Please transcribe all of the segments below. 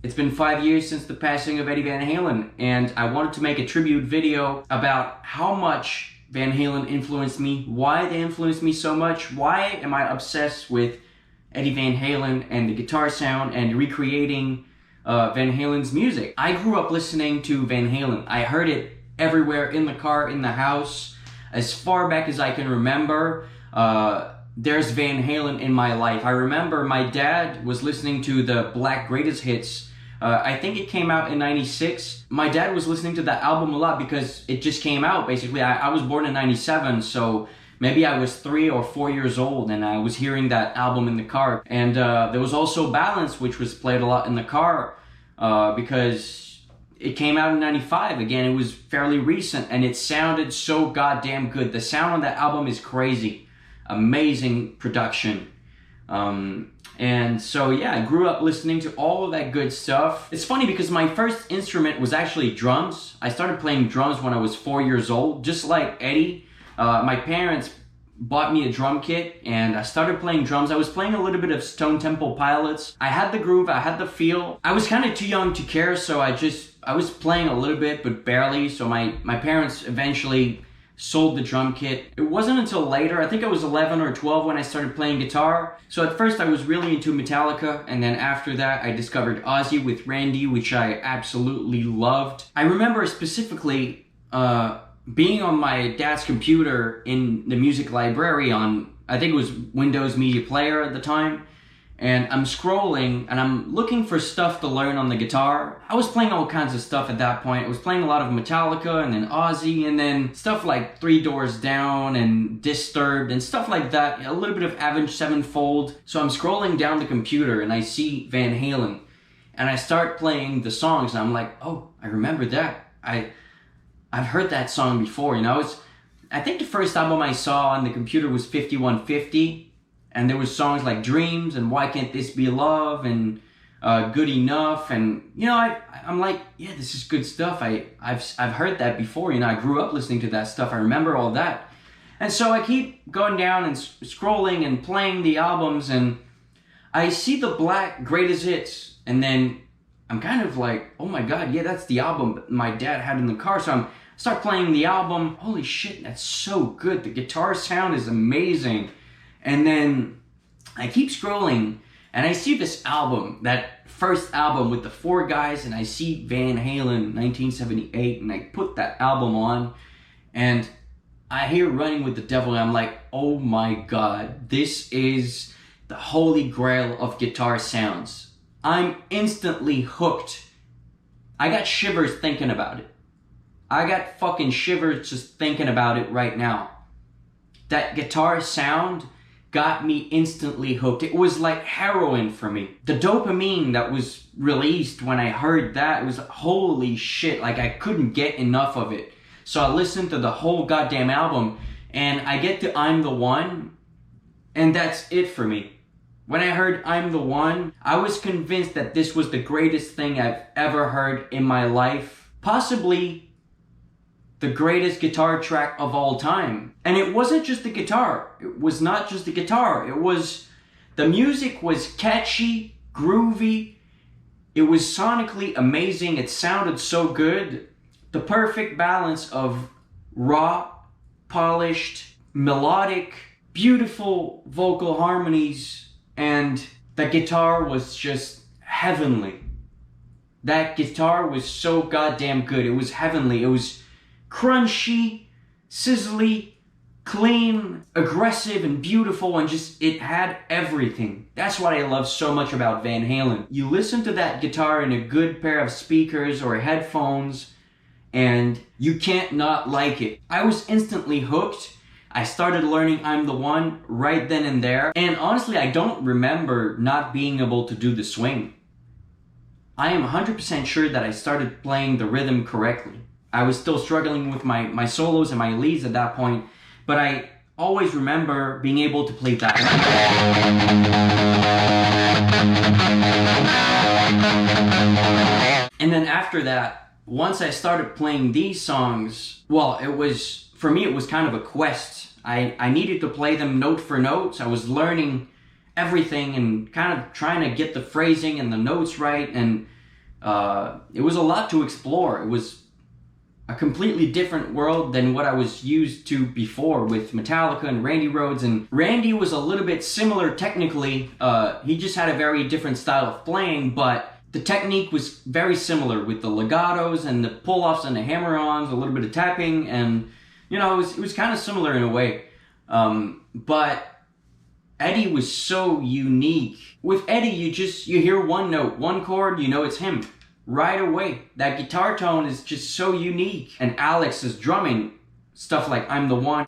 It's been 5 years since the passing of Eddie Van Halen, and I wanted to make a tribute video about how much Van Halen influenced me, why they influenced me so much, why am I obsessed with Eddie Van Halen and the guitar sound and recreating Van Halen's music. I grew up listening to Van Halen. I heard it everywhere, in the car, in the house. As far back as I can remember, there's Van Halen in my life. I remember my dad was listening to the Black Greatest Hits. I think it came out in '96. My dad was listening to that album a lot because it just came out, basically. I was born in '97, so maybe I was 3 or 4 years old and I was hearing that album in the car. And there was also Balance, which was played a lot in the car because it came out in '95. Again, it was fairly recent and it sounded so goddamn good. The sound on that album is crazy. Amazing production. And so yeah, I grew up listening to all of that good stuff. It's funny because my first instrument was actually drums. I started playing drums when I was 4 years old, just like Eddie. My parents bought me a drum kit and I started playing drums. I was playing a little bit of Stone Temple Pilots. I had the groove, I had the feel. I was kind of too young to care, so I was playing a little bit, but barely. So my parents eventually sold the drum kit. It wasn't until later, I think I was 11 or 12 when I started playing guitar. So at first I was really into Metallica, and then after that I discovered Ozzy with Randy, which I absolutely loved. I remember specifically being on my dad's computer in the music library on, I think it was Windows Media Player at the time, and I'm scrolling and I'm looking for stuff to learn on the guitar. I was playing all kinds of stuff at that point. I was playing a lot of Metallica and then Ozzy and then stuff like Three Doors Down and Disturbed and stuff like that. A little bit of Avenged Sevenfold. So I'm scrolling down the computer and I see Van Halen and I start playing the songs and I'm like, oh, I remember that. I've heard that song before, you know. I think the first album I saw on the computer was 5150. And there was songs like Dreams and Why Can't This Be Love and Good Enough. And, you know, I'm like, yeah, this is good stuff. I've heard that before. You know, I grew up listening to that stuff. I remember all that. And so I keep going down and scrolling and playing the albums. And I see the Black Greatest Hits. And then I'm kind of like, oh my God, yeah, that's the album my dad had in the car. So I start playing the album. Holy shit, that's so good. The guitar sound is amazing. And then I keep scrolling and I see this album, that first album with the 4 guys, and I see Van Halen 1978 and I put that album on and I hear Running with the Devil and I'm like, oh my God, this is the holy grail of guitar sounds. I'm instantly hooked. I got shivers thinking about it. I got fucking shivers just thinking about it right now. That guitar sound got me instantly hooked. It was like heroin for me. The dopamine that was released when I heard that, it was holy shit, like I couldn't get enough of it. So I listened to the whole goddamn album and I get to I'm the One and that's it for me. When I heard I'm the One, I was convinced that this was the greatest thing I've ever heard in my life. Possibly the greatest guitar track of all time. And it wasn't just the guitar. It was not just the guitar. The music was catchy, groovy. It was sonically amazing. It sounded so good. The perfect balance of raw, polished, melodic, beautiful vocal harmonies, and the guitar was just heavenly. That guitar was so goddamn good. It was heavenly. It was crunchy, sizzly, clean, aggressive, and beautiful, and just, it had everything. That's what I love so much about Van Halen. You listen to that guitar in a good pair of speakers or headphones, and you can't not like it. I was instantly hooked. I started learning I'm the One right then and there, and honestly, I don't remember not being able to do the swing. I am 100% sure that I started playing the rhythm correctly. I was still struggling with my solos and my leads at that point, but I always remember being able to play that. And then after that, once I started playing these songs, well, for me it was kind of a quest. I needed to play them note for note. So I was learning everything and kind of trying to get the phrasing and the notes right, and It was a lot to explore. It was a completely different world than what I was used to before with Metallica and Randy Rhoads. And Randy was a little bit similar technically. He just had a very different style of playing, but the technique was very similar with the legatos and the pull-offs and the hammer-ons, a little bit of tapping, and you know, it was kind of similar in a way. But Eddie was so unique. With Eddie, you hear one note, one chord, you know it's him. Right away. That guitar tone is just so unique. And Alex's drumming, stuff like I'm the One.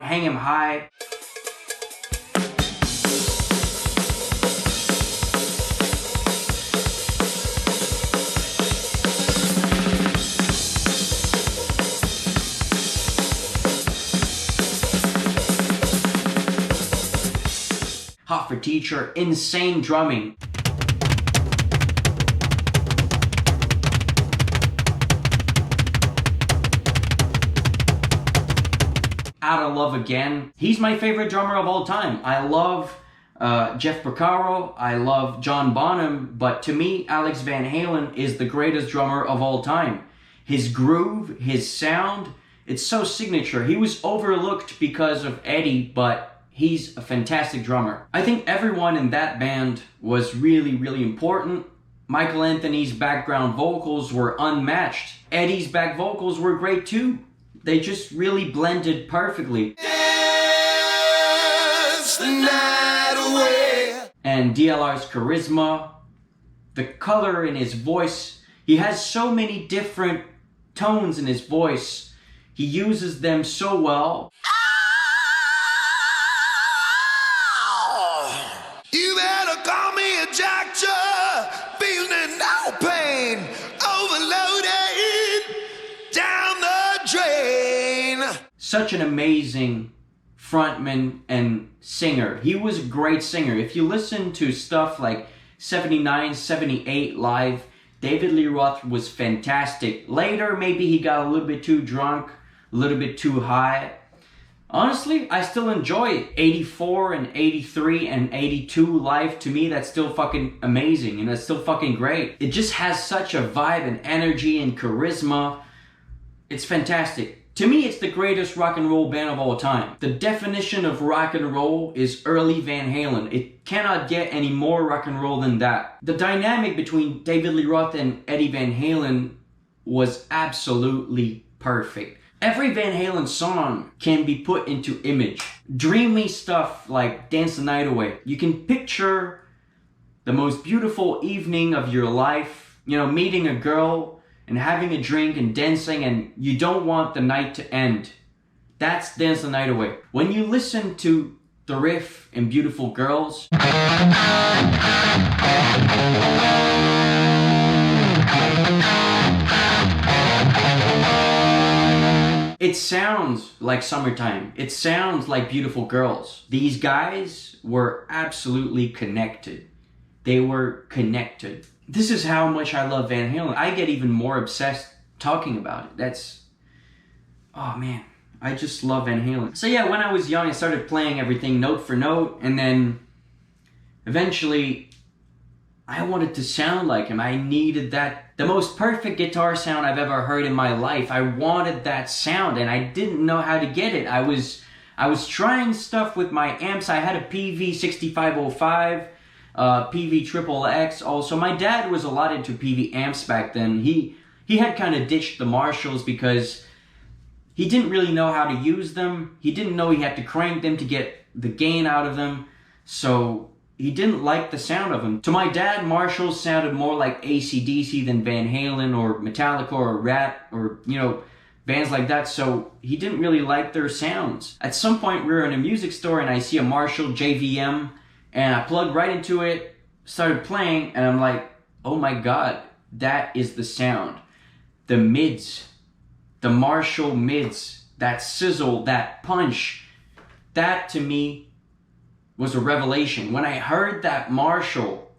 Hang 'em high. Hot for Teacher, insane drumming. Out of Love Again. He's my favorite drummer of all time. I love Jeff Porcaro, I love John Bonham, but to me, Alex Van Halen is the greatest drummer of all time. His groove, his sound, it's so signature. He was overlooked because of Eddie, but he's a fantastic drummer. I think everyone in that band was really, really important. Michael Anthony's background vocals were unmatched. Eddie's back vocals were great too. They just really blended perfectly. Dance the night away. And DLR's charisma, the color in his voice. He has so many different tones in his voice. He uses them so well. You better call me a doctor, feeling no pain, overloaded down the drain. Such an amazing frontman and singer. He was a great singer. If you listen to stuff like 79, 78 live, David Lee Roth was fantastic. Later, maybe he got a little bit too drunk, a little bit too high. Honestly, I still enjoy it. 84 and 83 and 82 live, to me, that's still fucking amazing and that's still fucking great. It just has such a vibe and energy and charisma. It's fantastic. To me, it's the greatest rock and roll band of all time. The definition of rock and roll is early Van Halen. It cannot get any more rock and roll than that. The dynamic between David Lee Roth and Eddie Van Halen was absolutely perfect. Every Van Halen song can be put into image. Dreamy stuff like Dance the Night Away. You can picture the most beautiful evening of your life, you know, meeting a girl and having a drink and dancing, and you don't want the night to end. That's Dance the Night Away. When you listen to the riff in Beautiful Girls, it sounds like summertime. It sounds like Beautiful Girls. These guys were absolutely connected. They were connected. This is how much I love Van Halen. I get even more obsessed talking about it. Oh man, I just love Van Halen. So yeah, when I was young, I started playing everything note for note, and then eventually I wanted to sound like him. I needed that, the most perfect guitar sound I've ever heard in my life. I wanted that sound and I didn't know how to get it. I was trying stuff with my amps. I had a PV 6505, PV Triple X also. My dad was a lot into PV amps back then. He had kind of ditched the Marshalls because he didn't really know how to use them. He didn't know he had to crank them to get the gain out of them. So he didn't like the sound of them. To my dad, Marshalls sounded more like AC/DC than Van Halen or Metallica or Rat or, you know, bands like that. So he didn't really like their sounds. At some point, we were in a music store and I see a Marshall JVM and I plugged right into it, started playing, and I'm like, oh my God, that is the sound. The mids, the Marshall mids, that sizzle, that punch, that to me was a revelation. When I heard that Marshall,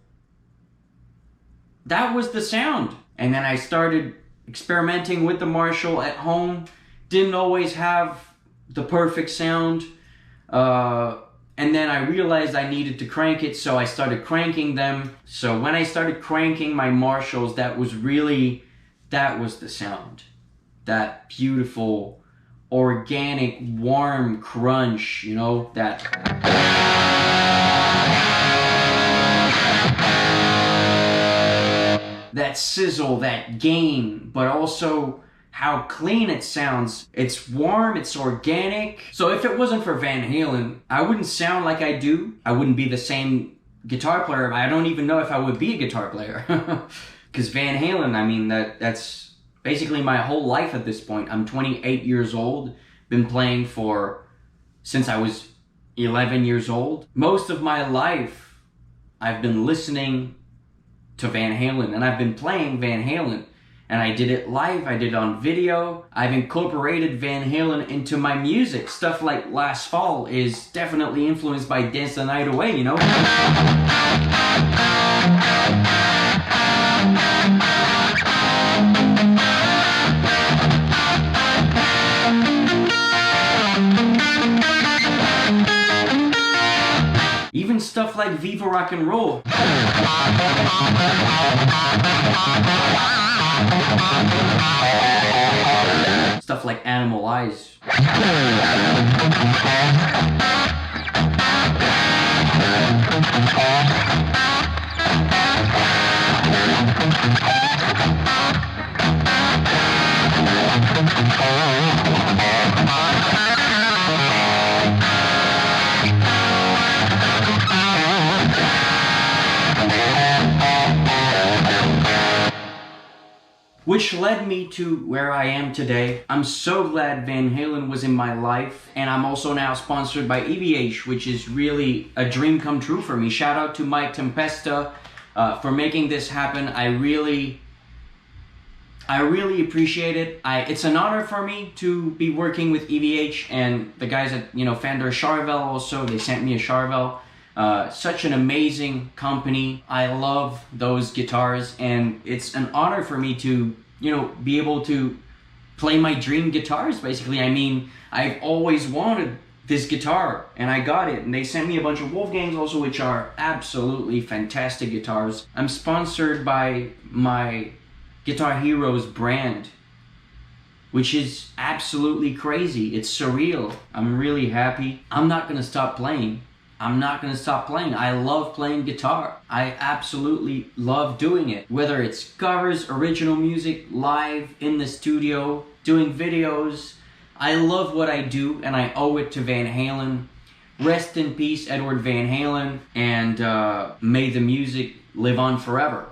that was the sound. And then I started experimenting with the Marshall at home, didn't always have the perfect sound. And then I realized I needed to crank it, so I started cranking them. So when I started cranking my Marshalls, that was the sound. That beautiful, organic, warm crunch, you know, that sizzle, that gain, but also how clean it sounds. It's warm, it's organic. So if it wasn't for Van Halen, I wouldn't sound like I do. I wouldn't be the same guitar player. I don't even know if I would be a guitar player. Because Van Halen, I mean, that's basically my whole life at this point. I'm 28 years old, been playing since I was 11 years old. Most of my life, I've been listening to Van Halen, and I've been playing Van Halen. And I did it live, I did it on video. I've incorporated Van Halen into my music. Stuff like Last Fall is definitely influenced by Dance the Night Away, you know? Even stuff like Viva Rock and Roll. Stuff like Animal Eyes. Which led me to where I am today. I'm so glad Van Halen was in my life, and I'm also now sponsored by EVH, which is really a dream come true for me. Shout out to Mike Tempesta for making this happen. I really appreciate it. It's an honor for me to be working with EVH, and the guys at Fender Charvel also, they sent me a Charvel. Such an amazing company. I love those guitars, and it's an honor for me to, be able to play my dream guitars, basically. I mean, I've always wanted this guitar, and I got it, and they sent me a bunch of Wolfgangs also, which are absolutely fantastic guitars. I'm sponsored by my Guitar Heroes brand, which is absolutely crazy. It's surreal. I'm really happy. I'm not gonna stop playing. I love playing guitar. I absolutely love doing it. Whether it's covers, original music, live, in the studio, doing videos. I love what I do, and I owe it to Van Halen. Rest in peace, Edward Van Halen, and may the music live on forever.